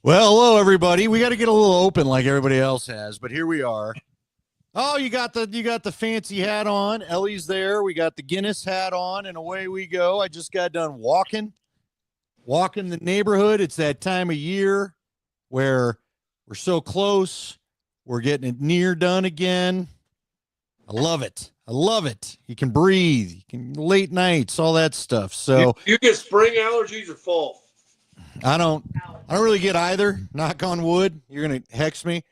Well, hello everybody. We got to get a little open like everybody else has, but here we are. Oh, you got the fancy hat on. Ellie's there. We got the Guinness hat on, and away we go. I just got done walking the neighborhood. It's that time of year where we're so close. We're getting it near done again. I love it. I love it. You can breathe. You can late nights, all that stuff. So You get spring allergies or fall? I don't I don't really get either. Knock on wood. You're gonna hex me.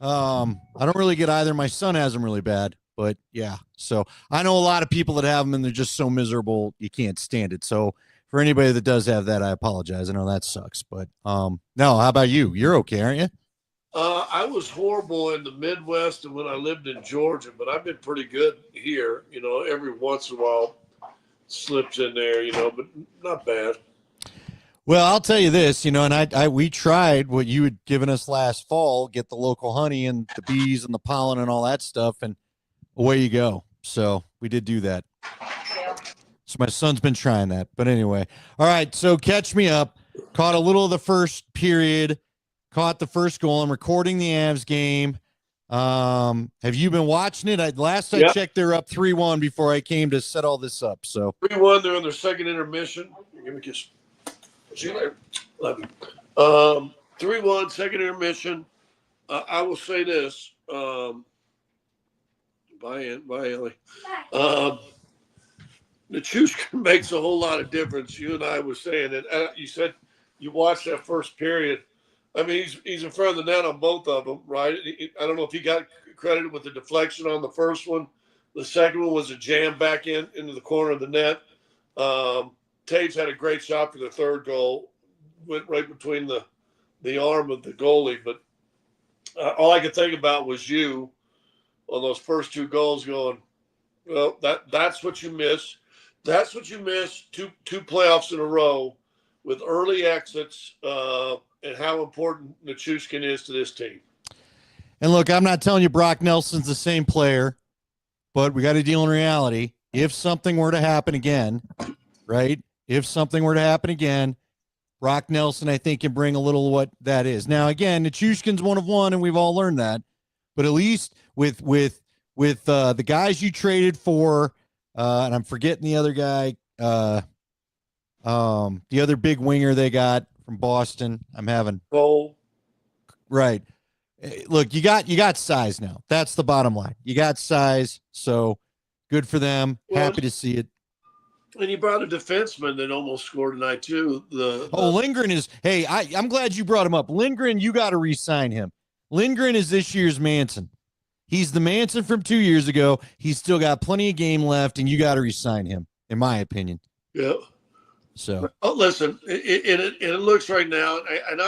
I don't really get either. My son has them really bad, but yeah. So I know a lot of people that have them and they're just so miserable you can't stand it. So for anybody that does have that, I apologize. I know that sucks, but no. How about you? You're okay, aren't you? I was horrible in the Midwest and when I lived in Georgia, but I've been pretty good here. Every once in a while slips in there, but not bad. Well, I'll tell you this, and I we tried what you had given us last fall, get the local honey and the bees and the pollen and all that stuff, and away you go. So we did do that. So my son's been trying that. But anyway, all right. So catch me up. Caught a little of the first period. Caught the first goal. I'm recording the Avs game. Have you been watching it? Last I Yep. checked, they're up 3-1 before I came to set all this up. So 3-1, they're in their second intermission. Give me a kiss. See you later. Love you. 3-1, second intermission. I will say this. Bye, Ellie. The Chushkin makes a whole lot of difference. You and I were saying it. You said you watched that first period. I mean, he's in front of the net on both of them, right? I don't know if he got credited with the deflection on the first one. The second one was a jam back into the corner of the net. Taves had a great shot for the third goal. Went right between the arm of the goalie. But all I could think about was you on those first two goals going, well, that's what you miss. That's what you miss two playoffs in a row with early exits and how important Nichushkin is to this team. And look, I'm not telling you Brock Nelson's the same player, but we got to deal in reality. If something were to happen again, right? If something were to happen again, Brock Nelson, I think, can bring a little of what that is. Now, again, Nichushkin's one of one, and we've all learned that. But at least with the guys you traded for, and I'm forgetting the other guy, the other big winger they got from Boston. I'm having Cole. Right. Look, you got size now. That's the bottom line. You got size, so good for them. Well, Happy to see it. And you brought a defenseman that almost scored tonight too. Lindgren is. Hey, I'm glad you brought him up. Lindgren, you got to re-sign him. Lindgren is this year's Manson. He's the Manson from 2 years ago. He's still got plenty of game left, and you got to re-sign him, in my opinion. Yeah. So. Oh, listen, it looks right now, and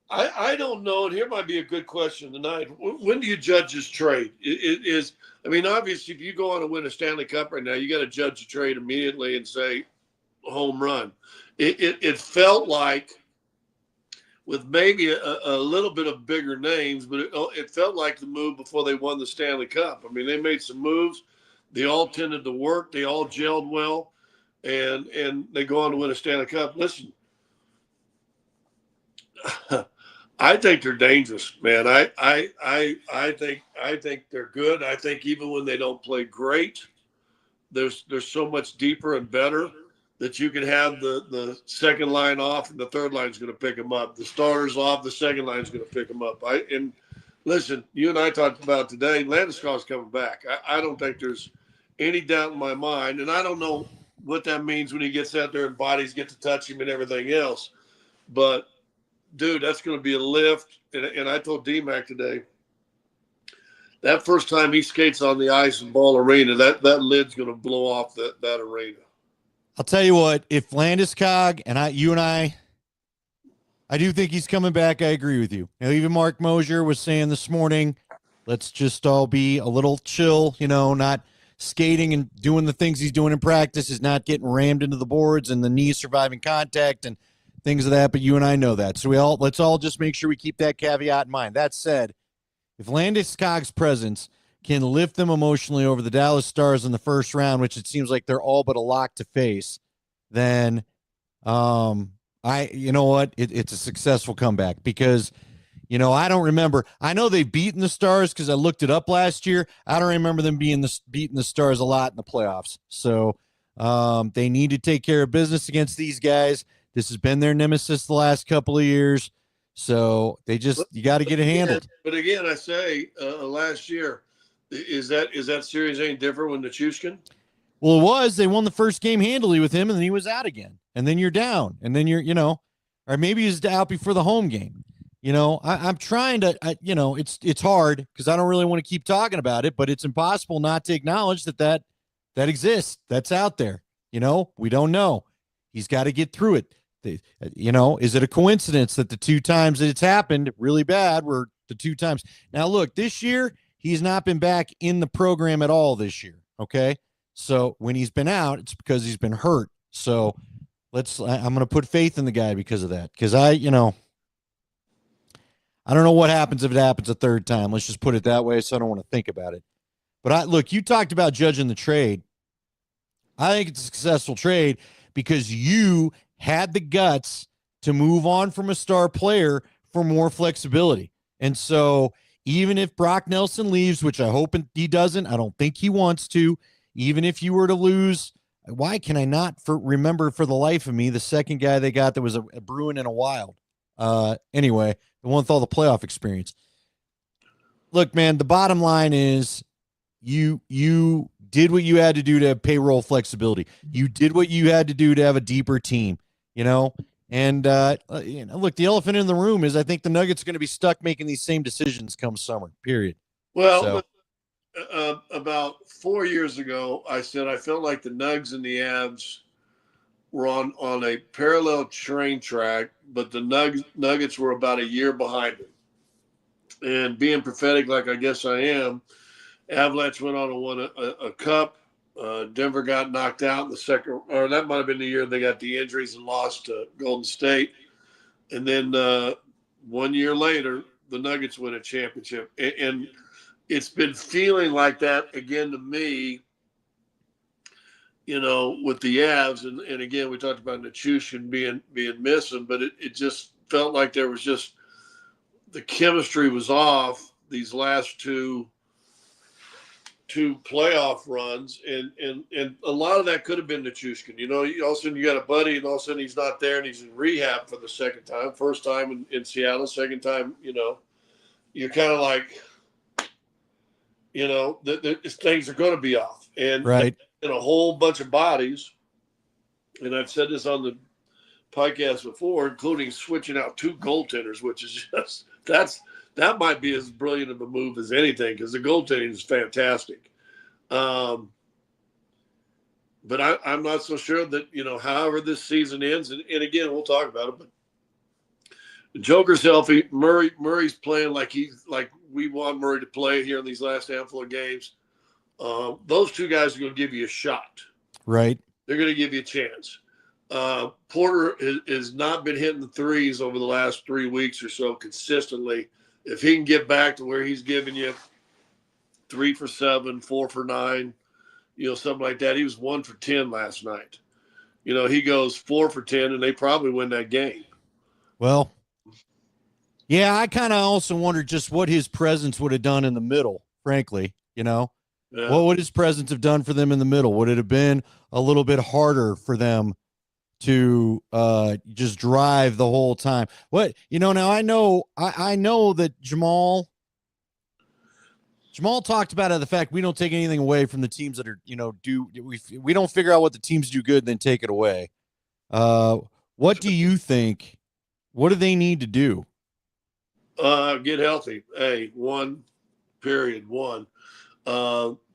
I don't know, and here might be a good question tonight. When do you judge this trade? I mean, obviously, if you go on to win a Stanley Cup right now, you got to judge the trade immediately and say home run. It felt like with maybe a little bit of bigger names, but it felt like the move before they won the Stanley Cup. I mean, they made some moves. They all tended to work. They all gelled well, and they go on to win a Stanley Cup. Listen, I think they're dangerous, man. I think they're good. I think even when they don't play great, there's so much deeper and better that you can have the second line off and the third line is going to pick them up. The starters off, the second line is going to pick them up. And listen, you and I talked about it today. Landeskog's coming back. I don't think there's any doubt in my mind, and I don't know what that means when he gets out there and bodies get to touch him and everything else. But dude, that's going to be a lift. And I told D-Mac today, that first time he skates on the ice in Ball Arena, that lid's going to blow off that arena. I'll tell you what, if Landeskog and you and I do think he's coming back. I agree with you. Even Mark Mosier was saying this morning, let's just all be a little chill, not skating and doing the things he's doing in practice, is not getting rammed into the boards and the knees surviving contact and things of that. But you and I know that. So let's all just make sure we keep that caveat in mind. That said, if Landeskog's presence can lift them emotionally over the Dallas Stars in the first round, which it seems like they're all but a lock to face, then You know what? It's a successful comeback because, I don't remember. I know they've beaten the Stars because I looked it up last year. I don't remember them beating the Stars a lot in the playoffs. So they need to take care of business against these guys. This has been their nemesis the last couple of years. So you got to get it handled. But again, I say last year, is that series any different with Nichushkin? Well, it was. They won the first game handily with him, and then he was out again. And then you're down. And then or maybe he's out before the home game. I'm trying to, it's hard because I don't really want to keep talking about it, but it's impossible not to acknowledge that exists. That's out there. We don't know. He's got to get through it. Is it a coincidence that the two times that it's happened really bad were the two times? Now, look, this year, he's not been back in the program at all this year. Okay. So when he's been out, it's because he's been hurt. So I'm going to put faith in the guy because of that. Because I don't know what happens if it happens a third time. Let's just put it that way. So I don't want to think about it. But look, you talked about judging the trade. I think it's a successful trade because you had the guts to move on from a star player for more flexibility. And so even if Brock Nelson leaves, which I hope he doesn't, I don't think he wants to, even if you were to lose, why can I not remember for the life of me the second guy they got that was a Bruin and a Wild? Anyway, the one with all the playoff experience. Look, man, the bottom line is you did what you had to do to have payroll flexibility. You did what you had to do to have a deeper team, And look, the elephant in the room is I think the Nuggets are going to be stuck making these same decisions come summer. Period. Well, about 4 years ago, I said I felt like the Nugs and the Avs were on a parallel train track, but the Nuggets were about a year behind them. And being prophetic, like I guess I am, Avalanche went on and won a cup. Denver got knocked out in the second, or that might have been the year they got the injuries and lost to Golden State. And then 1 year later, the Nuggets win a championship. And it's been feeling like that again to me, with the Avs. And again, we talked about Nichushkin being missing, but it just felt like there was just the chemistry was off these last two playoff runs, and a lot of that could have been Nichushkin. All of a sudden you got a buddy, and all of a sudden he's not there, and he's in rehab for the second time. First time in Seattle, second time, you're kind of like, things are going to be off, and right. In a whole bunch of bodies. And I've said this on the podcast before, including switching out two goaltenders, which is just that might be as brilliant of a move as anything because the goaltending is fantastic. But I'm not so sure that, however this season ends, and again, we'll talk about it, but the Joker's healthy. Murray's playing like we want Murray to play here in these last handful of games. Those two guys are going to give you a shot. Right. They're going to give you a chance. Porter has not been hitting the threes over the last 3 weeks or so consistently. If he can get back to where he's giving you 3 for 7, 4 for 9, something like that. He was 1 for 10 last night. He goes 4 for 10, and they probably win that game. Well, yeah, I kind of also wondered just what his presence would have done in the middle, frankly. Yeah. What would his presence have done for them in the middle? Would it have been a little bit harder for them to just drive the whole time? Now I know that Jamal talked about the fact we don't take anything away from the teams that are, we don't figure out what the teams do good and then take it away. What do you think? What do they need to do? Get healthy. One.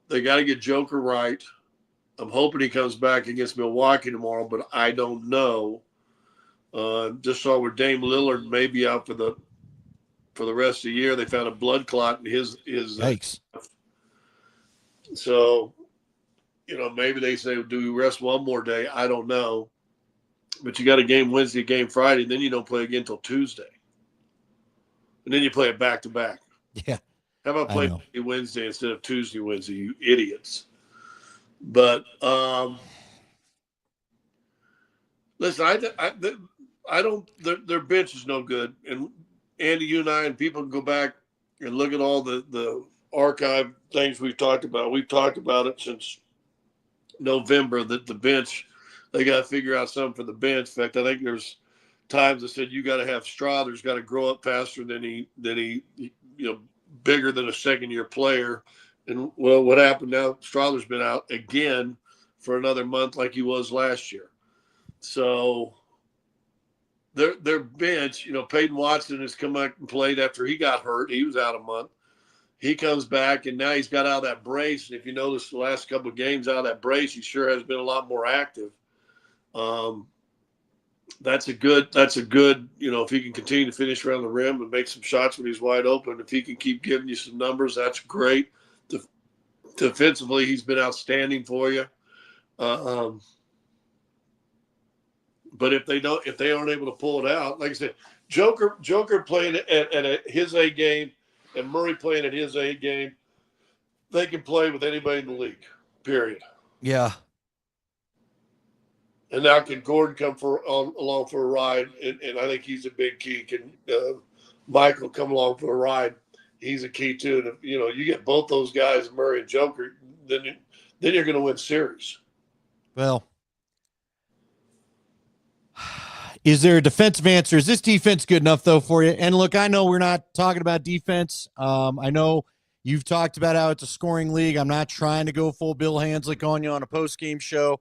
They got to get Joker right. I'm hoping he comes back against Milwaukee tomorrow, but I don't know. Just saw where Dame Lillard may be out for the rest of the year. They found a blood clot in his. Yikes. So, maybe they say, do we rest one more day? I don't know. But you got a game Wednesday, game Friday, and then you don't play again until Tuesday. And then you play it back to back. Yeah. How about playing Wednesday instead of Tuesday, Wednesday, you idiots? But listen, I don't. Their bench is no good. And Andy, you and I, and people can go back and look at all the archive things we've talked about. We've talked about it since November that the bench, they got to figure out something for the bench. In fact, I think there's times I said you got to have Strother's got to grow up faster than he bigger than a second year player. And well, what happened now? Strother's been out again for another month like he was last year. So their bench, Peyton Watson has come back and played after he got hurt. He was out a month. He comes back, and now he's got out of that brace. And if you notice the last couple of games out of that brace, he sure has been a lot more active. That's a good, if he can continue to finish around the rim and make some shots when he's wide open, if he can keep giving you some numbers, that's great. Defensively, he's been outstanding for you. But if they aren't able to pull it out, like I said, Joker playing at his A game and Murray playing at his A game, they can play with anybody in the league, period. Yeah. And now can Gordon come along for a ride? And I think he's a big key. Can Michael come along for a ride? He's a key too. And if you get both those guys, Murray and Joker, then you're going to win series. Well, is there a defensive answer? Is this defense good enough though for you? And look, I know we're not talking about defense. I know you've talked about how it's a scoring league. I'm not trying to go full Bill Hanzlick on you on a post-game show.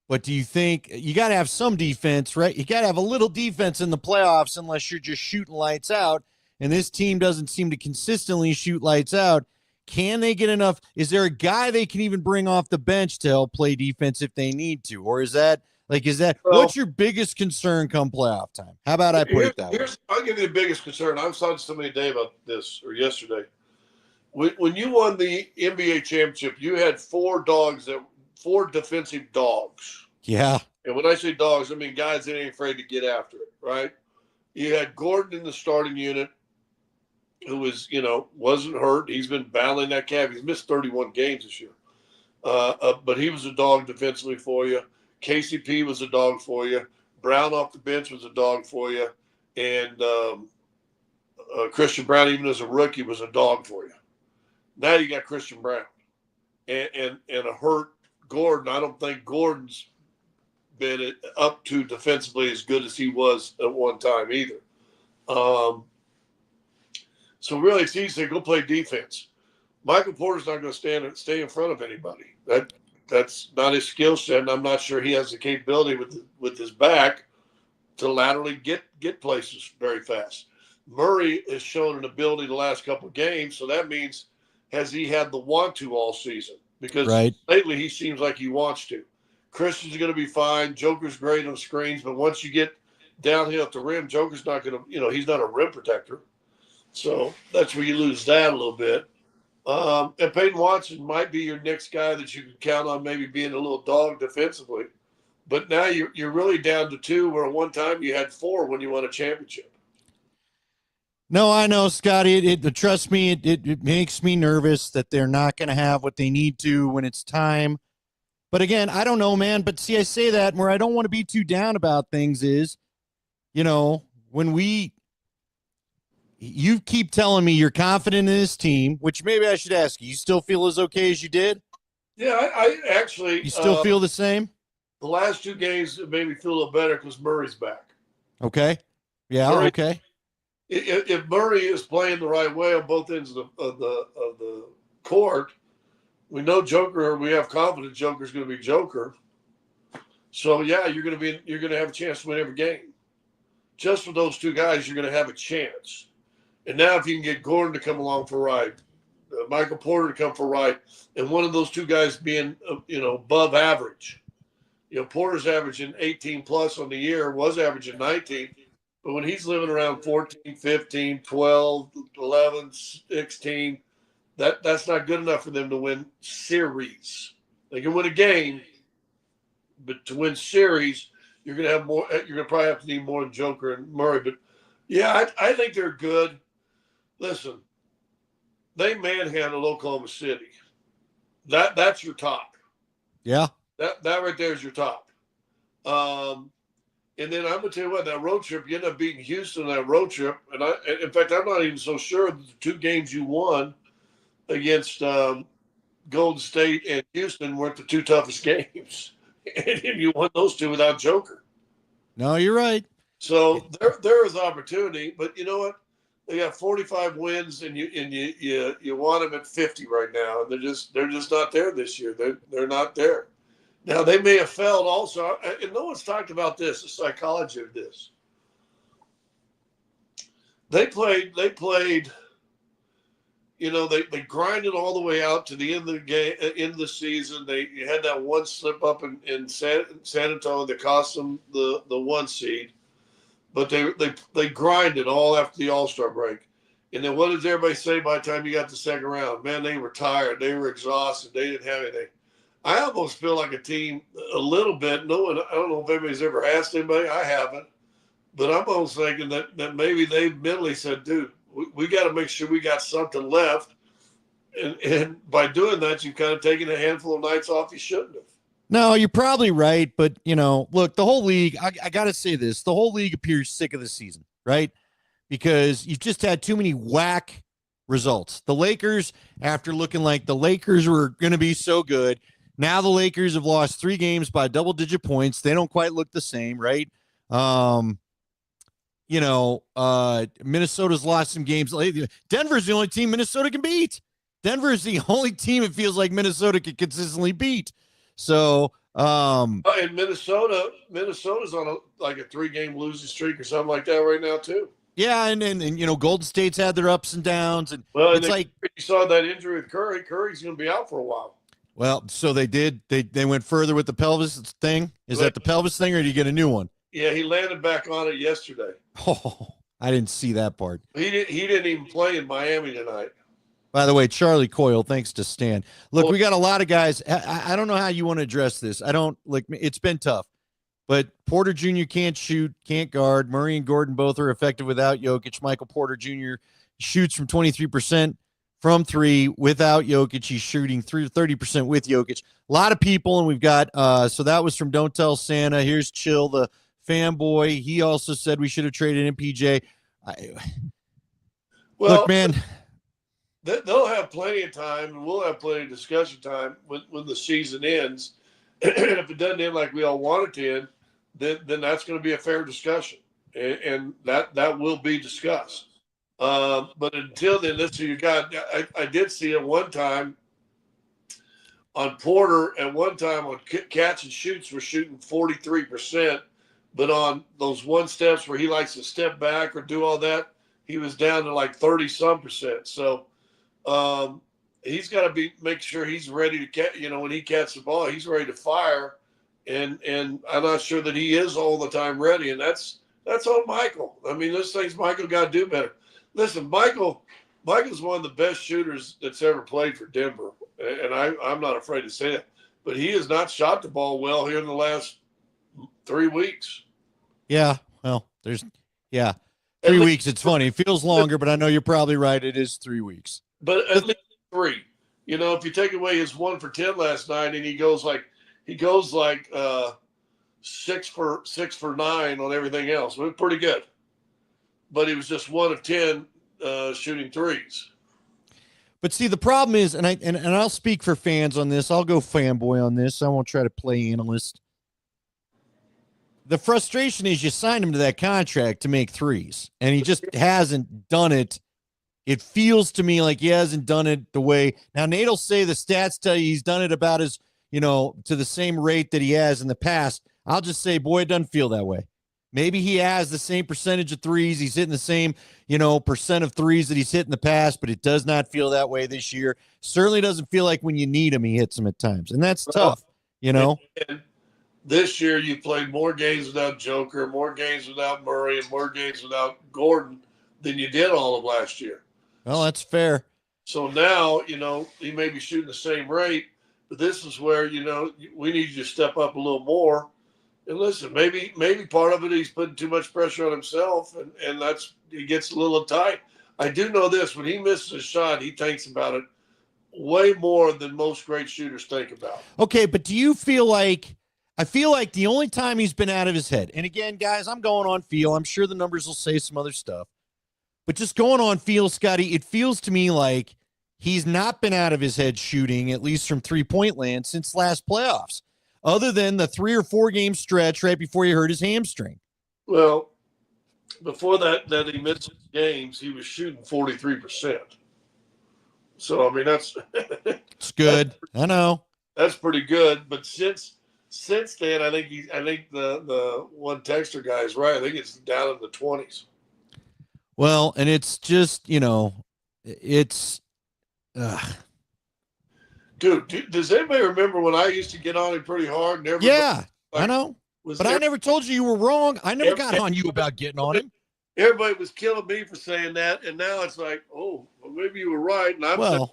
But do you think you got to have some defense, right? You got to have a little defense in the playoffs unless you're just shooting lights out. And this team doesn't seem to consistently shoot lights out. Can they get enough? Is there a guy they can even bring off the bench to help play defense if they need to? Or is that what's your biggest concern come playoff time? How about I put it that way? I'll give you the biggest concern. I was talking to somebody today about this, or yesterday. When you won the NBA championship, you had four defensive dogs. Yeah. And when I say dogs, I mean guys that ain't afraid to get after it, right? You had Gordon in the starting unit, who wasn't hurt. He's been battling that calf. He's missed 31 games this year. But he was a dog defensively for you. KCP was a dog for you. Brown off the bench was a dog for you. And Christian Brown, even as a rookie, was a dog for you. Now you got Christian Brown. And a hurt Gordon. I don't think Gordon's been up to defensively as good as he was at one time either. So really, it's easy to go play defense. Michael Porter's not going to stay in front of anybody. That's not his skill set, and I'm not sure he has the capability with his back to laterally get places very fast. Murray has shown an ability the last couple of games, so that means has he had the want to all season? Because lately he seems like he wants to. Christian's going to be fine. Joker's great on screens, but once you get downhill at the rim, Joker's not going to, he's not a rim protector. So that's where you lose that a little bit. And Peyton Watson might be your next guy that you can count on maybe being a little dog defensively. But now you're really down to two, where at one time you had four when you won a championship. No, I know, Scotty. Trust me, it makes me nervous that they're not going to have what they need to when it's time. But again, I don't know, man. But see, I say that where I don't want to be too down about things is, when you keep telling me you're confident in this team, which maybe I should ask you still feel as okay as you did? Yeah, I actually. You still feel the same? The last two games made me feel a little better because Murray's back. Okay. Yeah. Murray, okay. If Murray is playing the right way on both ends of the court, we know Joker. We have confidence Joker's going to be Joker. So yeah, you're going to have a chance to win every game. Just with those two guys, you're going to have a chance. And now if you can get Gordon to come along for a ride, Michael Porter to come for a ride, and one of those two guys being above average. Porter's averaging 18 plus on the year, was averaging 19. But when he's living around 14, 15, 12, 11, 16, that's not good enough for them to win series. They can win a game, but to win series, you're going to have more. You're going to probably have to need more than Joker and Murray. But yeah, I think they're good. Listen, they manhandled Oklahoma City. That's your top. Yeah. That right there is your top. And then I'm gonna tell you what, that road trip, you end up beating Houston on that road trip. And in fact, I'm not even so sure the two games you won against Golden State and Houston weren't the two toughest games, and you won those two without Joker. No, you're right. So there is opportunity, but you know what? They got 45 wins, and you want them at 50 right now, and they're just not there this year. They're not there. Now they may have failed also, and no one's talked about this, the psychology of this. They played. You know, they grinded all the way out to the end of the game, end of the season. They had that one slip up in San Antonio that cost them the one seed, but they grinded all after the All-Star break. And then what does everybody say by the time you got to the second round? Man, they were tired. They were exhausted. They didn't have anything. I almost feel like a team a little bit. No one, I don't know if anybody's ever asked anybody. I haven't. But I'm almost thinking that maybe they mentally said, dude, we got to make sure we got something left. And by doing that, you've kind of taken a handful of nights off you shouldn't have. No, you're probably right. But, look, the whole league, I got to say this, the whole league appears sick of the season, right? Because you've just had too many whack results. The Lakers, after looking like the Lakers were going to be so good, now the Lakers have lost 3 games by double-digit points. They don't quite look the same, right? Minnesota's lost some games. Denver's the only team Minnesota can beat. Denver is the only team it feels like Minnesota can consistently beat. So, and Minnesota's on a 3-game losing streak or something like that right now too. Yeah, and Golden State's had their ups and downs, and it's like you saw that injury with Curry. Curry's going to be out for a while. Well, so they did. They went further with the pelvis thing. Is that the pelvis thing, or do you get a new one? Yeah, he landed back on it yesterday. Oh, I didn't see that part. He didn't even play in Miami tonight. By the way, Charlie Coyle, thanks to Stan. Look, we got a lot of guys. I don't know how you want to address this. It's been tough. But Porter Jr. can't shoot, can't guard. Murray and Gordon both are effective without Jokic. Michael Porter Jr. shoots from 23% from 3 without Jokic. He's shooting 30% with Jokic. A lot of people, and we've got so that was from Don't Tell Santa. Here's Chill, the fanboy. He also said we should have traded MPJ. Look, man. They'll have plenty of time, and we'll have plenty of discussion time when the season ends. And if it doesn't end like we all want it to end, then that's going to be a fair discussion, and that will be discussed. But until then, I did see it one time on Porter, and one time on catch and shoots, we're shooting 43%, but on those one steps where he likes to step back or do all that, he was down to like 30-some%. So he's got to make sure he's ready to catch. When he catches the ball, he's ready to fire, and I'm not sure that he is all the time ready, and that's on Michael. I mean, those things Michael got to do better. Listen, Michael's one of the best shooters that's ever played for Denver, and I'm not afraid to say it. But he has not shot the ball well here in the last 3 weeks. Yeah, well, 3 weeks. It's funny. It feels longer, but I know you're probably right. It is 3 weeks. But at least 3. If you take away his 1 for 10 last night, and he goes like 6 for 9 on everything else. It was pretty good. But he was just 1 of 10 shooting threes. But see, the problem is, and I'll speak for fans on this. I'll go fanboy on this. I won't try to play analyst. The frustration is you signed him to that contract to make threes, and he just hasn't done it. It feels to me like he hasn't done it the way. Now, Nate will say the stats tell you he's done it about as, to the same rate that he has in the past. I'll just say, boy, it doesn't feel that way. Maybe he has the same percentage of threes. He's hitting the same, percent of threes that he's hit in the past, but it does not feel that way this year. Certainly doesn't feel like when you need him, he hits them at times. And that's tough, And this year you played more games without Joker, more games without Murray, and more games without Gordon than you did all of last year. Well, that's fair. So now, he may be shooting the same rate, but this is where, we need you to step up a little more. And listen, maybe part of it he's putting too much pressure on himself, and he gets a little tight. I do know this: when he misses a shot, he thinks about it way more than most great shooters think about. Okay, but do you feel like I feel like the only time he's been out of his head, and again, guys, I'm going on feel. I'm sure the numbers will say some other stuff, but just going on feel, Scotty, it feels to me like he's not been out of his head shooting, at least from 3-point land, since last playoffs, other than the 3 or 4 game stretch right before he hurt his hamstring. Well, before that he missed games, he was shooting 43%. So I mean that's It's good. I know. that's pretty good. But since then, I think the one texter guy is right. I think it's down in the 20s. Well, and it's just, it's Dude, does anybody remember when I used to get on him pretty hard? And yeah, I know. But I never told you were wrong. I never got on you about getting on him. Everybody was killing me for saying that, and now it's like, oh, well, maybe you were right. And I'm saying,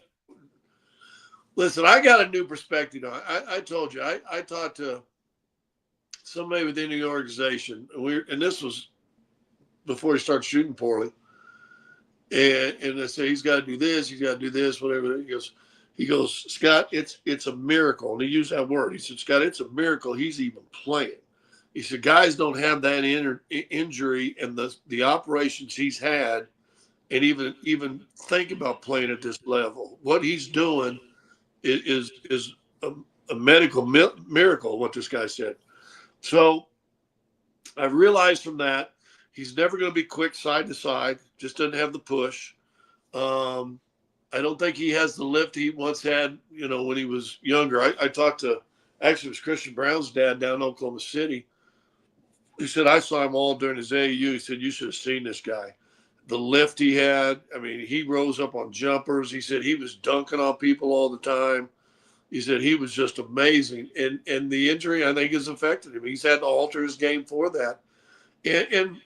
listen, I got a new perspective on it. I told you, I talked to somebody within the organization, and this was before he started shooting poorly. And they say he's got to do this, whatever. He goes, Scott, it's a miracle. And he used that word. He said, Scott, it's a miracle he's even playing. He said, guys don't have that injury and the operations he's had, and even think about playing at this level. What he's doing is a medical miracle, what this guy said. So I realized from that he's never going to be quick side to side, just doesn't have the push. I don't think he has the lift he once had, when he was younger. I talked to, actually, it was Christian Brown's dad down in Oklahoma City. He said, I saw him all during his AAU. He said, you should have seen this guy. The lift he had, I mean, he rose up on jumpers. He said he was dunking on people all the time. He said he was just amazing. And the injury, I think, has affected him. He's had to alter his game for that. And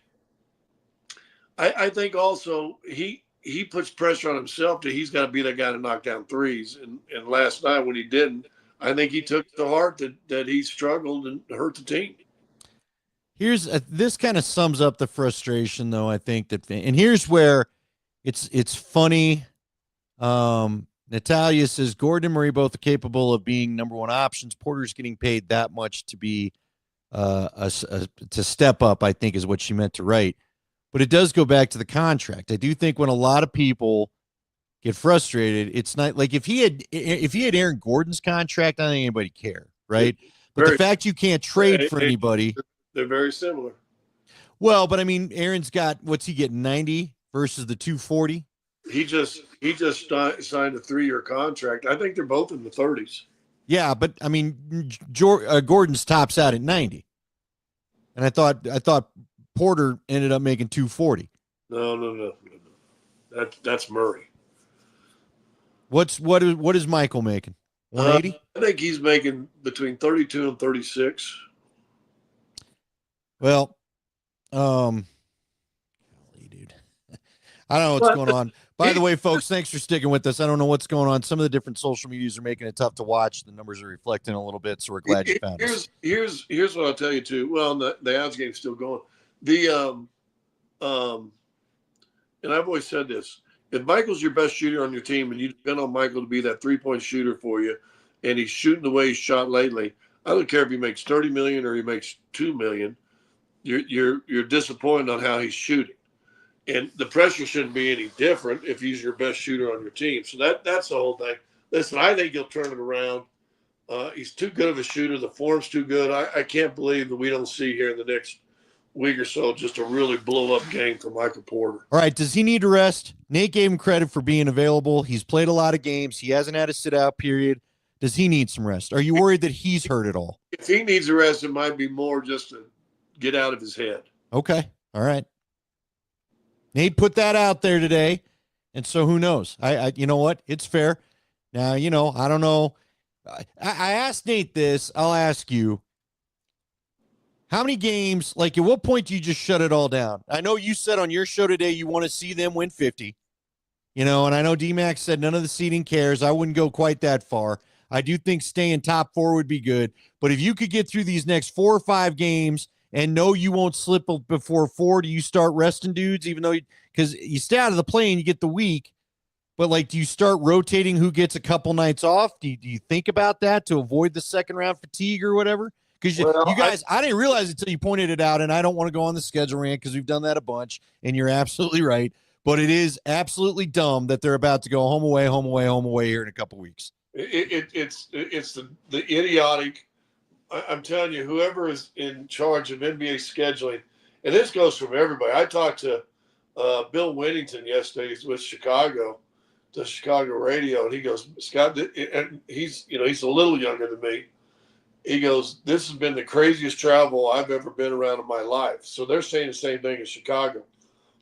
I think also he puts pressure on himself that he's got to be that guy to knock down threes. And last night when he didn't, I think he took to heart that he struggled and hurt the team. This kind of sums up the frustration, though. I think and here's where it's funny. Natalia says Gordon and Murray both are capable of being number one options. Porter's getting paid that much to be to step up, I think, is what she meant to write. But it does go back to the contract. I do think when a lot of people get frustrated, it's not like if he had Aaron Gordon's contract, I don't think anybody care, right? But the fact you can't trade for anybody. They're very similar. Well, but I mean, Aaron's got, what's he getting, 90 versus the 240? He just signed a 3-year contract. I think they're both in the 30s. Yeah, but I mean, Gordon's tops out at 90, and I thought Porter ended up making 240. No. That's Murray. What is Michael making? 180? I think he's making between 32 and 36. Well, dude, I don't know what's going on. By the way, folks, thanks for sticking with us. I don't know what's going on. Some of the different social medias are making it tough to watch. The numbers are reflecting a little bit, so we're glad you found us. Here's what I'll tell you too. Well, the Avs game's still going. And I've always said this: if Michael's your best shooter on your team, and you depend on Michael to be that 3-point shooter for you, and he's shooting the way he's shot lately, I don't care if he makes $30 million or he makes $2 million. You're disappointed on how he's shooting, and the pressure shouldn't be any different if he's your best shooter on your team. So that's the whole thing. Listen, I think he'll turn it around. He's too good of a shooter. The form's too good. I can't believe that we don't see here in the next week or so just a really blow-up game for Michael Porter. All right, does he need to rest? Nate gave him credit for being available. He's played a lot of games. He hasn't had a sit-out period. Does he need some rest? Are you worried that he's hurt at all? If he needs a rest, it might be more just to get out of his head. Okay. All right. Nate put that out there today. And so who knows? I you know what? It's fair. Now, I don't know. I asked Nate this. I'll ask you. How many games, like at what point do you just shut it all down? I know you said on your show today you want to see them win 50. And I know D-Max said none of the seeding cares. I wouldn't go quite that far. I do think staying top 4 would be good. But if you could get through these next 4 or 5 games and know you won't slip before 4, do you start resting dudes, even though because you stay out of the play and you get the week, but like, do you start rotating who gets a couple nights off? Do you think about that to avoid the second round fatigue or whatever? Because Well, you guys, I didn't realize it until you pointed it out, and I don't want to go on the schedule rant because we've done that a bunch, and you're absolutely right. But it is absolutely dumb that they're about to go home away, home away, home away here in a couple weeks. it's the idiotic. I'm telling you, whoever is in charge of NBA scheduling, and this goes from everybody. I talked to Bill Winnington yesterday. He's with Chicago, the Chicago radio, and he goes, Scott, and he's a little younger than me. He goes, this has been the craziest travel I've ever been around in my life. So they're saying the same thing in Chicago.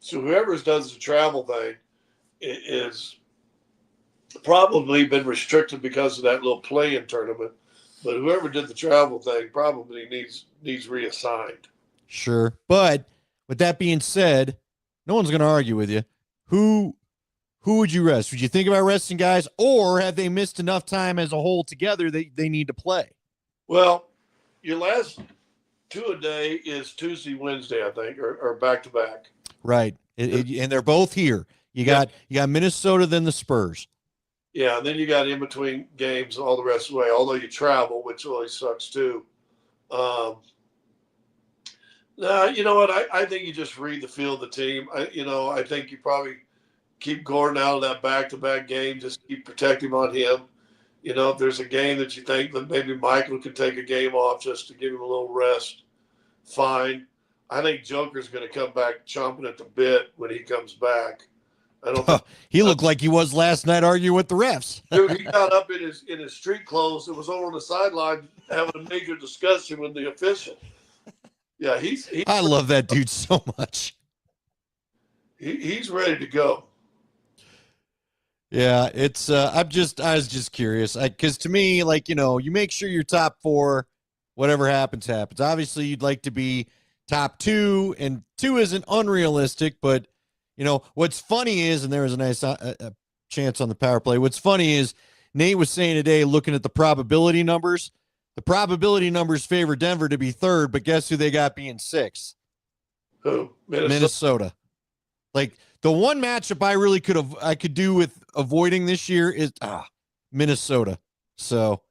So whoever does the travel thing is probably been restricted because of that little play-in tournament. But whoever did the travel thing probably needs reassigned. Sure. But with that being said, no one's going to argue with you. Who would you rest? Would you think about resting guys, or have they missed enough time as a whole together that they need to play? Well, your last two a day is Tuesday, Wednesday, I think, or back to back. Right. And they're both here. You got Minnesota, then the Spurs. Yeah, and then you got in between games all the rest of the way, although you travel, which always sucks too. You know what? I think you just read the feel of the team. I think you probably keep Gordon out of that back-to-back game. Just keep protecting on him. If there's a game that you think that maybe Michael could take a game off just to give him a little rest, fine. I think Joker's going to come back chomping at the bit when he comes back. I don't think he looked like he was last night arguing with the refs. Dude, he got up in his street clothes and was over on the sideline having a major discussion with the official. Yeah, I love that dude so much. He's ready to go. Yeah, it's I was just curious because to me, you make sure you're top four, whatever happens. Obviously, you'd like to be top two, and two isn't unrealistic. But what's funny is, and there was a nice chance on the power play. What's funny is Nate was saying today, looking at the probability numbers. The probability numbers favor Denver to be third, but guess who they got being sixth? Who? Minnesota. Like the one matchup I could do with avoiding this year is Minnesota. So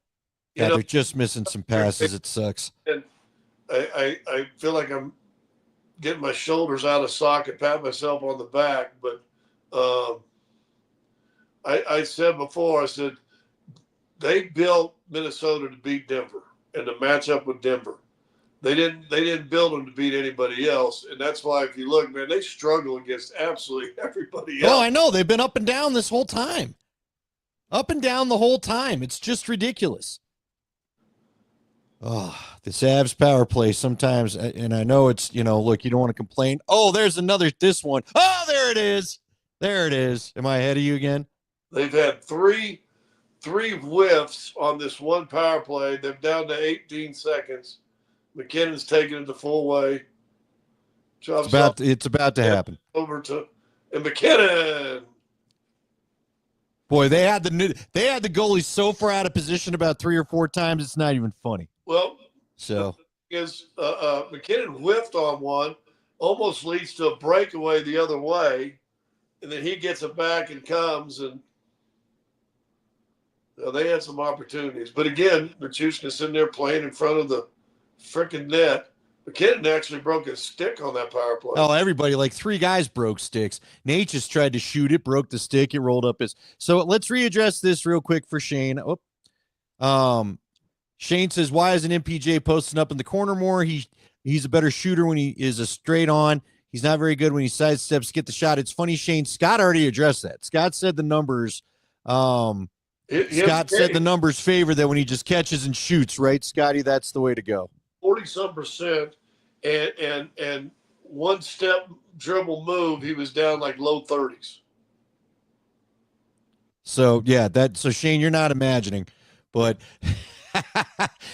they're just missing some passes. It sucks. And I feel like I'm getting my shoulders out of socket, pat myself on the back, but I said before, I said they built Minnesota to beat Denver and to match up with Denver. They didn't build them to beat anybody else, and that's why if you look, man, they struggle against absolutely everybody else. Oh, I know. They've been up and down this whole time. Up and down the whole time. It's just ridiculous. Oh, this Avs power play sometimes, and I know it's, look, you don't want to complain. Oh, there's this one. Oh, there it is. There it is. Am I ahead of you again? They've had three whiffs on this one power play. They're down to 18 seconds. McKinnon's taking it the full way. It's about to happen. Over to McKinnon. Boy, they had the goalie so far out of position about 3 or 4 times. It's not even funny. Well, so McKinnon whiffed on one, almost leads to a breakaway the other way, and then he gets it back and comes, and they had some opportunities. But again, Machushkin's sitting there playing in front of the freaking net. McKinnon actually broke his stick on that power play. Oh, everybody, like 3 guys broke sticks. Nate just tried to shoot it, broke the stick, it rolled up his. So let's readdress this real quick for Shane. Shane says, why isn't MPJ posting up in the corner more? He's a better shooter when he is a straight on. He's not very good when he sidesteps, get the shot. It's funny, Shane. Scott already addressed that. Scott said the numbers. Said the numbers favor that when he just catches and shoots, right, Scotty? That's the way to go. 40-some%, and one step dribble move, he was down like low 30s. So yeah, so Shane, you're not imagining, but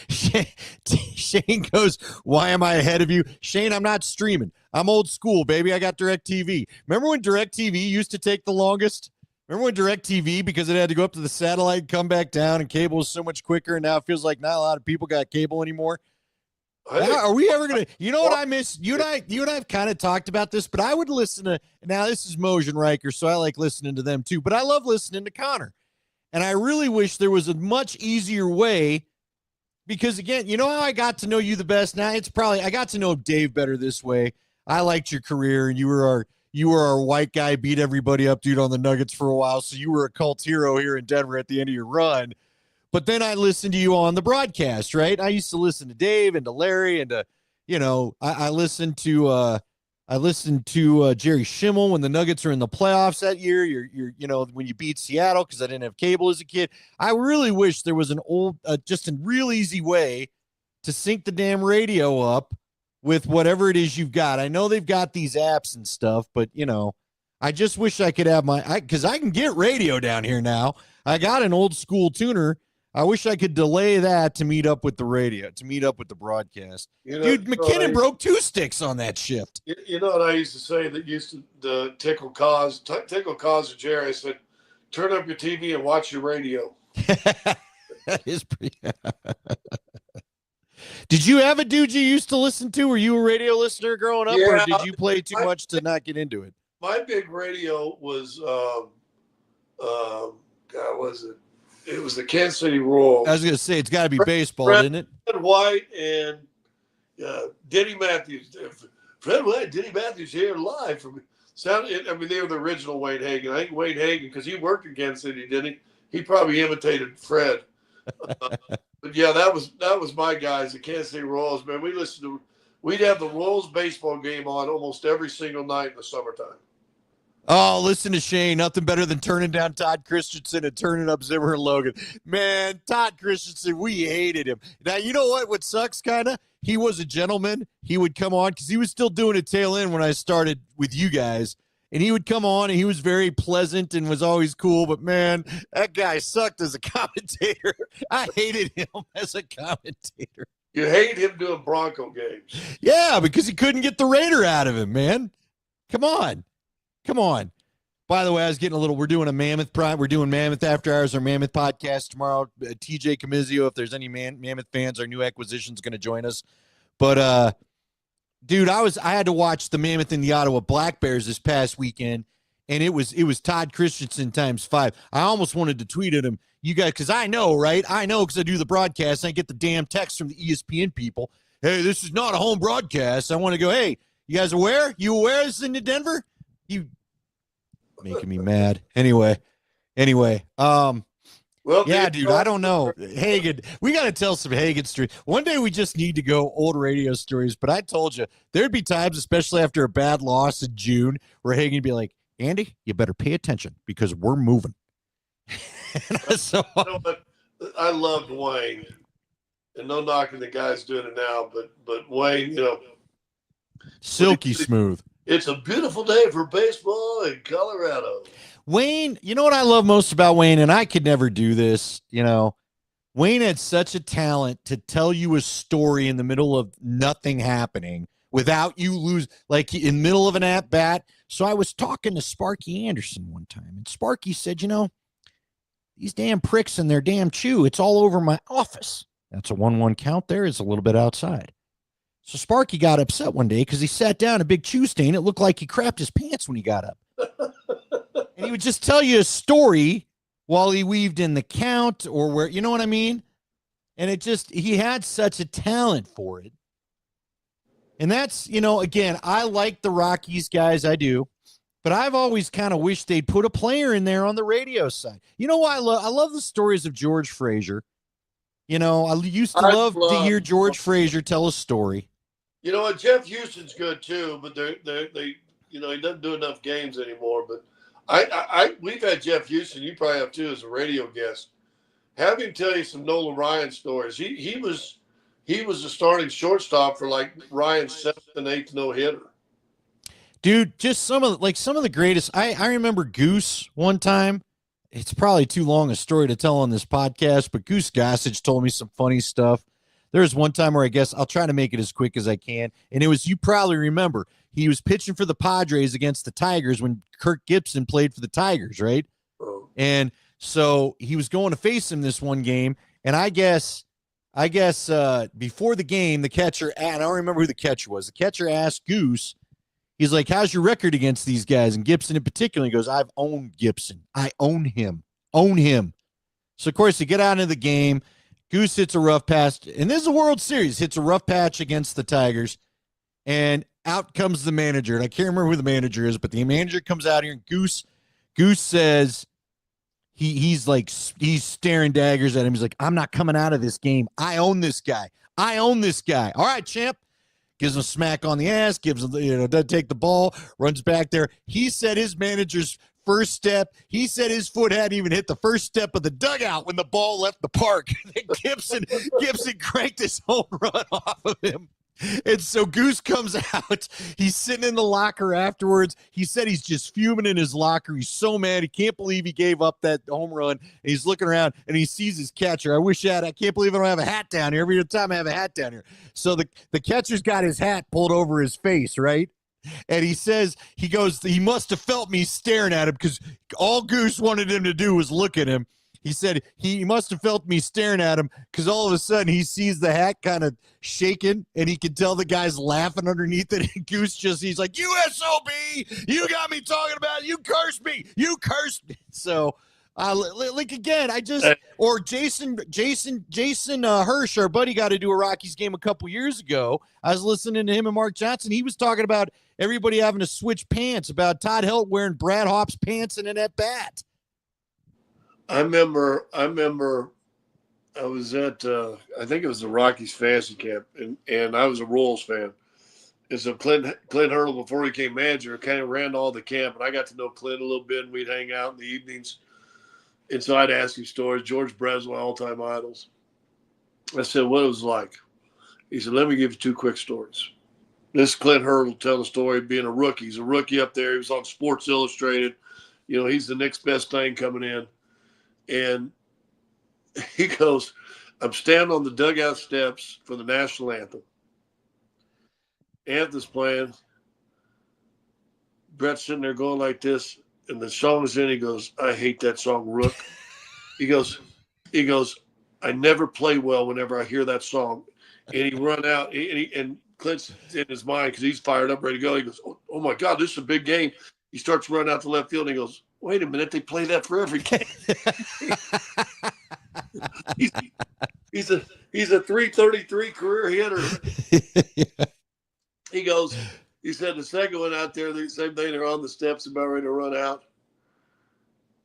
Shane goes, why am I ahead of you? Shane, I'm not streaming. I'm old school, baby. I got DirecTV. Remember when DirecTV used to take the longest? Remember when DirecTV, because it had to go up to the satellite and come back down, and cable was so much quicker, and now it feels like not a lot of people got cable anymore? Are we ever going to, what I miss? You and I have kind of talked about this, but I would listen to, now this is Moj and Riker, so I like listening to them too, but I love listening to Connor. And I really wish there was a much easier way, because again, you know how I got to know you the best? Now I got to know Dave better this way. I liked your career, and you were our white guy, beat everybody up, dude, on the Nuggets for a while. So you were a cult hero here in Denver at the end of your run. But then I listened to you on the broadcast, right? I used to listen to Dave and to Larry and to, I listened to Jerry Schimmel when the Nuggets are in the playoffs that year. When you beat Seattle, because I didn't have cable as a kid. I really wish there was just a real easy way to sync the damn radio up with whatever it is you've got. I know they've got these apps and stuff, but I just wish I could have because I can get radio down here now. I got an old school tuner. I wish I could delay that to meet up with the radio, to meet up with the broadcast. Dude, McKinnon broke 2 sticks on that shift. You know what I used to say that used to tickle cause of Jerry? I said, turn up your TV and watch your radio. That is pretty. Did you have a dude you used to listen to? Were you a radio listener growing up, or did you play too much to not get into it? My big radio was, God, was it? It was the Kansas City Royals. I was going to say, it's got to be baseball, isn't it? Fred White and Denny Matthews. Fred White, Denny Matthews here live from they were the original Wade Hagen. I think Wade Hagen, because he worked in Kansas City, didn't he? He probably imitated Fred. But yeah, that was my guys, the Kansas City Royals. Man, we'd have the Royals baseball game on almost every single night in the summertime. Oh, listen to Shane. Nothing better than turning down Todd Christensen and turning up Zimmer and Logan. Man, Todd Christensen, we hated him. Now, you know what sucks kind of? He was a gentleman. He would come on because he was still doing a tail end when I started with you guys. And he would come on, and he was very pleasant and was always cool. But, man, that guy sucked as a commentator. I hated him as a commentator. You hate him doing Bronco games. Yeah, because he couldn't get the Raider out of him, man. Come on. By the way, I was getting we're doing a Mammoth Prime. We're doing Mammoth After Hours, our Mammoth podcast tomorrow. TJ Camizio, if there's any Mammoth fans, our new acquisition is going to join us. But, dude, I had to watch the Mammoth and the Ottawa Black Bears this past weekend, and it was Todd Christensen times 5. I almost wanted to tweet at him, you guys, because I know, right? I know because I do the broadcast, and I get the damn text from the ESPN people. Hey, this is not a home broadcast. I want to go, hey, you guys aware? You aware this is in Denver? You making me mad. Anyway. Well, yeah, dude, I don't know. Hagen, we got to tell some Hagen stories. One day we just need to go old radio stories, but I told you there'd be times, especially after a bad loss in June, where Hagen would be like, Andy, you better pay attention because we're moving. So, I loved Wayne, and no knocking the guys doing it now, but Wayne, silky smooth. It's a beautiful day for baseball in Colorado. Wayne, you know what I love most about Wayne, and I could never do this, Wayne had such a talent to tell you a story in the middle of nothing happening without you lose, like in the middle of an at-bat. So I was talking to Sparky Anderson one time, and Sparky said, these damn pricks in their damn chew, it's all over my office. That's a 1-1 count there. It's a little bit outside. So Sparky got upset one day because he sat down, a big chew stain. It looked like he crapped his pants when he got up. And he would just tell you a story while he weaved in the count or where, you know what I mean? And he had such a talent for it. And that's, again, I like the Rockies guys, I do. But I've always kind of wished they'd put a player in there on the radio side. You know why I love the stories of George Frazier. I used to love to hear George Frazier tell a story. You know what? Jeff Houston's good too, but they he doesn't do enough games anymore. But we've had Jeff Houston. You probably have too as a radio guest. Have him tell you some Nolan Ryan stories. He was a starting shortstop for like Ryan's 7th and 8th no hitter. Dude, just some of the greatest. I remember Goose one time. It's probably too long a story to tell on this podcast, but Goose Gossage told me some funny stuff. There was one time where I guess I'll try to make it as quick as I can. And it was, you probably remember, he was pitching for the Padres against the Tigers when Kirk Gibson played for the Tigers, right? Oh. And so he was going to face him this one game. And I guess before the game, the catcher, and I don't remember who the catcher was. The catcher asked Goose, he's like, how's your record against these guys? And Gibson in particular, he goes, I've owned Gibson. I own him. So, of course, they get out of the game. Goose hits a rough pass, and this is a World Series, hits a rough patch against the Tigers, and out comes the manager. And I can't remember who the manager is, but the manager comes out here, and Goose says he's staring daggers at him. He's like, I'm not coming out of this game. I own this guy. All right, champ. Gives him a smack on the ass, gives him, doesn't take the ball, runs back there. He said his manager's first step, he said his foot hadn't even hit the first step of the dugout when the ball left the park. Gibson cranked his home run off of him. And so Goose comes out. He's sitting in the locker afterwards. He said he's just fuming in his locker. He's so mad. He can't believe he gave up that home run. And he's looking around, and he sees his catcher. I can't believe I don't have a hat down here. Every time I have a hat down here. So the catcher's got his hat pulled over his face, right? And he says, he must have felt me staring at him because all Goose wanted him to do was look at him. He said he must have felt me staring at him because all of a sudden he sees the hat kind of shaking, and he can tell the guy's laughing underneath it. And Goose he's like, "You SOB, you got me talking about it. You cursed me. So, again, or Jason Hirsch, our buddy, got to do a Rockies game a couple years ago. I was listening to him and Mark Johnson. He was talking about everybody having to switch pants, about Todd Helt wearing Brad Hopp's pants in an at bat. I remember I was at I think it was the Rockies fantasy camp, and I was a Royals fan. And so Clint Hurdle, before he became manager, kind of ran all the camp, and I got to know Clint a little bit, and we'd hang out in the evenings. And so I'd ask him stories. George Brett's my all-time idols. I said, what it was like. He said, let me give you two quick stories. This is Clint Hurdle telling a story of being a rookie. He's a rookie up there. He was on Sports Illustrated. He's the next best thing coming in. And he goes, I'm standing on the dugout steps for the national anthem. Anthem's playing. Brett's sitting there going like this, and the song is in. He goes, I hate that song, Rook. He goes, I never play well whenever I hear that song. And he run out, and Clint's in his mind because he's fired up, ready to go. He goes, oh my God, this is a big game. He starts running out to left field, and he goes, wait a minute, they play that for every game. he's a 333 career hitter. Yeah. He said the second one out there, the same thing, they're on the steps about ready to run out.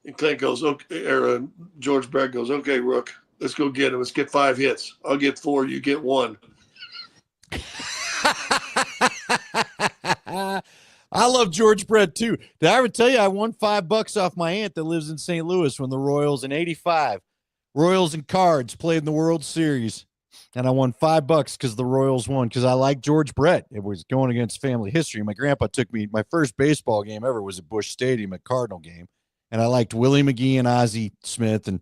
And Clint goes, okay, or George Brett goes, okay, Rook, let's go get him. Let's get 5 hits. I'll get 4, you get 1. I love George Brett too. Did I ever tell you I won $5 off my aunt that lives in St. Louis when the Royals in '85, Royals and Cards played in the World Series, and I won $5 because the Royals won because I like George Brett. It was going against family history. My grandpa took me. My first baseball game ever was at Busch Stadium, a Cardinal game, and I liked Willie McGee and Ozzie Smith, and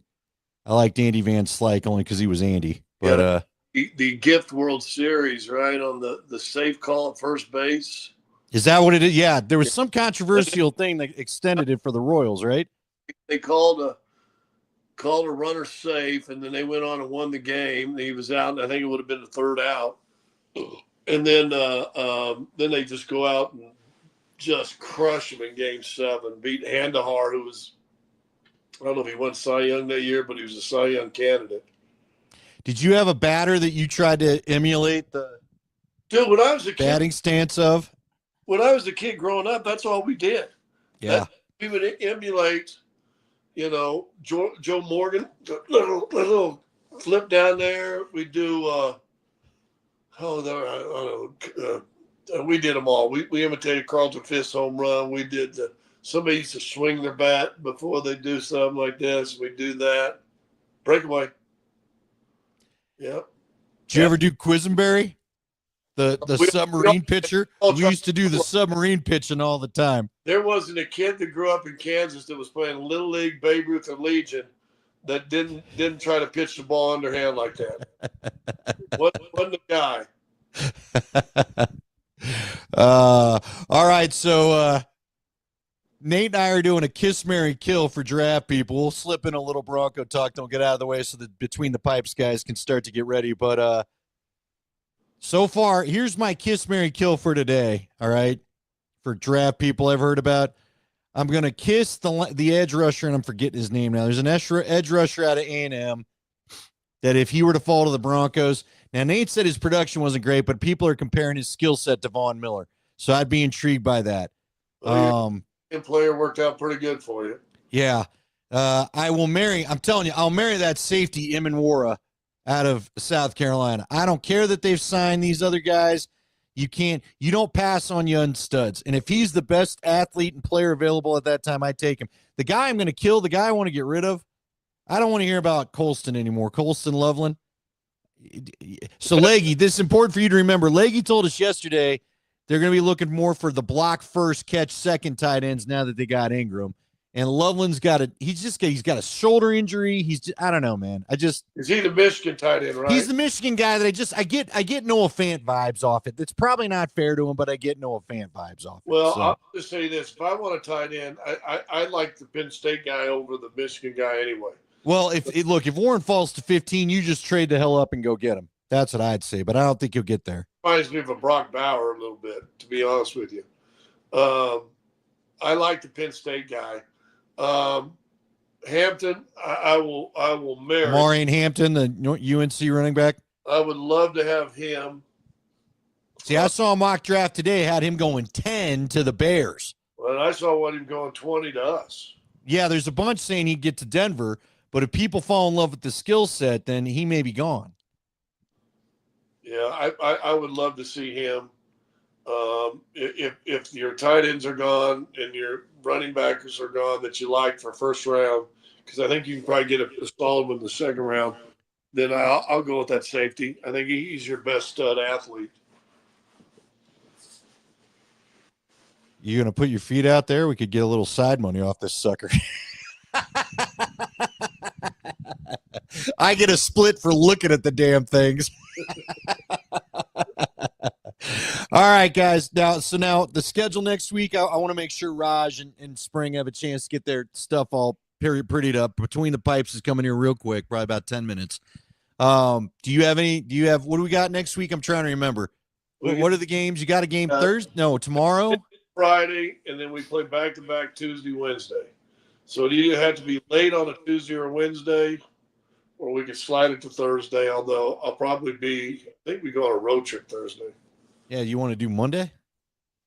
I liked Andy Van Slyke only because he was Andy. But the Gift World Series, right, on the safe call at first base. Is that what it is? Yeah, there was some controversial thing that extended it for the Royals, right? They called a runner safe, and then they went on and won the game. He was out, and I think it would have been the third out. And then they just go out and just crush him in Game 7. Beat Handahar, who was, I don't know if he won Cy Young that year, but he was a Cy Young candidate. Did you have a batter that you tried to emulate the when I was a kid, batting stance of? When I was a kid growing up, that's all we did. Yeah. We would emulate, Joe Morgan, little flip down there. We do, we did them all. We imitated Carlton Fisk's home run. We did somebody used to swing their bat before they do something like this. We do that. Breakaway. Yep. Did you ever do Quisenberry? The submarine pitcher? We used to do the submarine pitching all the time. There wasn't a kid that grew up in Kansas that was playing Little League, Babe Ruth, or Legion that didn't try to pitch the ball underhand like that. Wasn't the guy. All right, so Nate and I are doing a kiss, marry, kill for draft people. We'll slip in a little Bronco talk. Don't get out of the way so that Between the Pipes guys can start to get ready. But so far, here's my kiss, marry, kill for today. All right, for draft people I've heard about. I'm gonna kiss the edge rusher, and I'm forgetting his name now. There's an edge rusher out of A&M. that if he were to fall to the Broncos, now Nate said his production wasn't great, but people are comparing his skill set to Von Miller. So I'd be intrigued by that. Player worked out pretty good for you. Yeah. I'm telling you, I'll marry that safety, Imanwara, out of South Carolina. I don't care that they've signed these other guys. You don't pass on young studs. And if he's the best athlete and player available at that time, I take him. The guy I'm going to kill, the guy I want to get rid of, I don't want to hear about Colston anymore. Colston Loveland. So, Leggy, this is important for you to remember. Leggy told us yesterday they're going to be looking more for the block first, catch second tight ends now that they got Ingram. And Loveland's he's got a shoulder injury. I don't know, man. Is he the Michigan tight end, right? He's the Michigan guy that I get Noah Fant vibes off it. That's probably not fair to him, but I get Noah Fant vibes off it. Well, so. I'll just say this. If I want a tight end, I like the Penn State guy over the Michigan guy anyway. Well, if Warren falls to 15, you just trade the hell up and go get him. That's what I'd say, but I don't think he'll get there. Reminds me of a Brock Bauer a little bit, to be honest with you. I like the Penn State guy. Hampton, I will marry. Maureen Hampton, the UNC running back. I would love to have him. See, I saw a mock draft today, had him going 10 to the Bears. Well, I saw him going 20 to us. Yeah, there's a bunch saying he'd get to Denver, but if people fall in love with the skill set, then he may be gone. Yeah, I would love to see him. If your tight ends are gone and your running backs are gone that you like for first round, because I think you can probably get a solid one in the second round, then I'll go with that safety. I think he's your best stud athlete. You gonna put your feet out there? We could get a little side money off this sucker. I get a split for looking at the damn things. All right, guys. Now the schedule next week, I want to make sure Raj and Spring have a chance to get their stuff all prettied up. Between the Pipes is coming here real quick, probably about 10 minutes. What do we got next week? I'm trying to remember. What are the games? You got a game Thursday? No, tomorrow? Friday, and then we play back-to-back Tuesday, Wednesday. So do you have to be late on a Tuesday or Wednesday, or we could slide it to Thursday, although I think we go on a road trip Thursday. Yeah, you want to do Monday?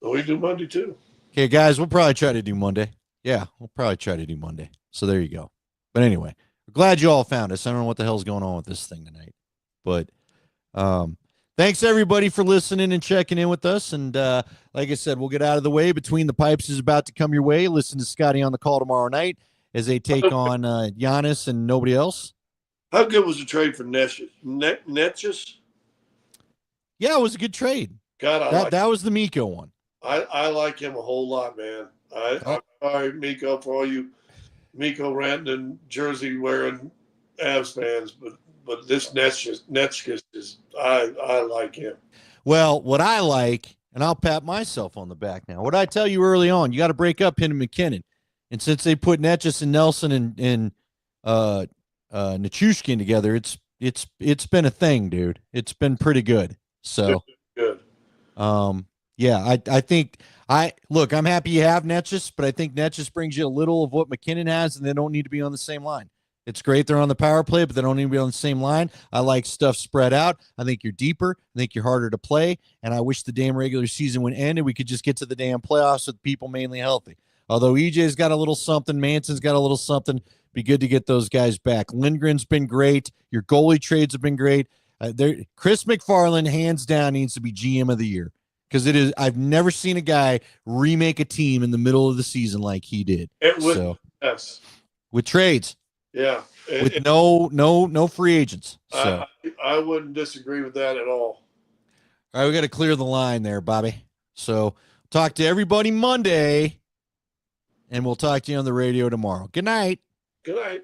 Well, we do Monday too. Okay, guys, we'll probably try to do Monday. Yeah, we'll probably try to do Monday. So there you go. But anyway, we're glad you all found us. I don't know what the hell's going on with this thing tonight. But thanks, everybody, for listening and checking in with us. And like I said, we'll get out of the way. Between the Pipes is about to come your way. Listen to Scotty on the Call tomorrow night as they take on Giannis and nobody else. How good was the trade for Netchus? Yeah, it was a good trade. God, that was the Miko one. I like him a whole lot, man. I'm sorry, Miko, for all you Miko Ranton jersey wearing Avs fans, but this Netchus is I like him. Well, what I like, and I'll pat myself on the back now. What I tell you early on, you got to break up him and McKinnon, and since they put Netchus and Nelson and Nichushkin together, it's been a thing, dude. It's been pretty good. So good. Yeah, I think I'm happy you have Netchus, but I think Netchus brings you a little of what McKinnon has, and they don't need to be on the same line. It's great they're on the power play, but they don't need to be on the same line. I like stuff spread out. I think you're deeper. I think you're harder to play, and I wish the damn regular season would end and we could just get to the damn playoffs with people mainly healthy. Although EJ's got a little something, Manson's got a little something, be good to get those guys back. Lindgren's been great. Your goalie trades have been great. Chris McFarland, hands down, needs to be GM of the year. Because I've never seen a guy remake a team in the middle of the season like he did. With trades. Yeah. With no free agents. So I wouldn't disagree with that at all. All right, we got to clear the line there, Bobby. So talk to everybody Monday, and we'll talk to you on the radio tomorrow. Good night. Good night.